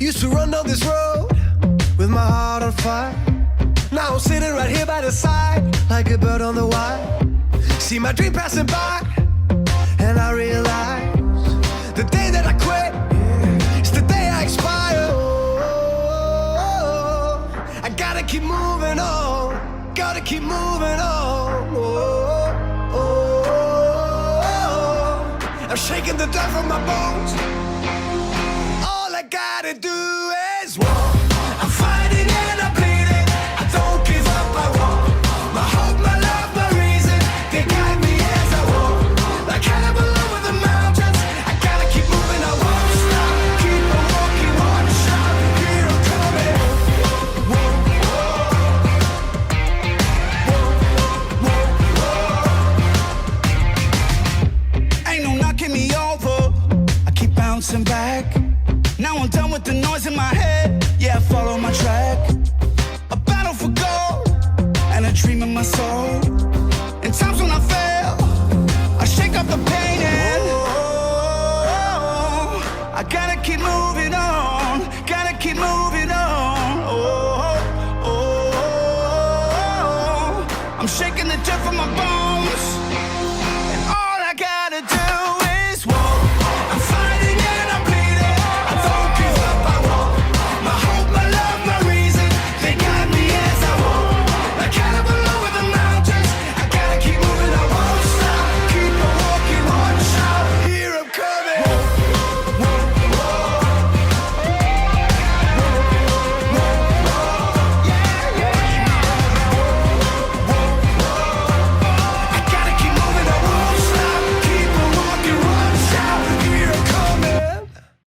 Used to run down this road with my heart on fire. Now I'm sitting right here by the side, like a bird on the wire. See my dream passing by, and I realize the day that I quit is the day I expire. Oh, I gotta keep moving on, gotta keep moving on. I'm shaking the dirt from my bones. All I gotta do is walk. I'm fighting and I'm bleeding. I don't give up, I walk. My hope, my love, my reason, they guide me as I walk. Like Hannibal over the mountains, I gotta keep moving, I won't stop. Keep on walking, one shot, here I'm coming. Ain't no knocking me over, I keep bouncing back. Now I'm done with the noise in my head, yeah, I follow my track. A battle for gold, and a dream in my soul. In times when I fail, I shake off the pain and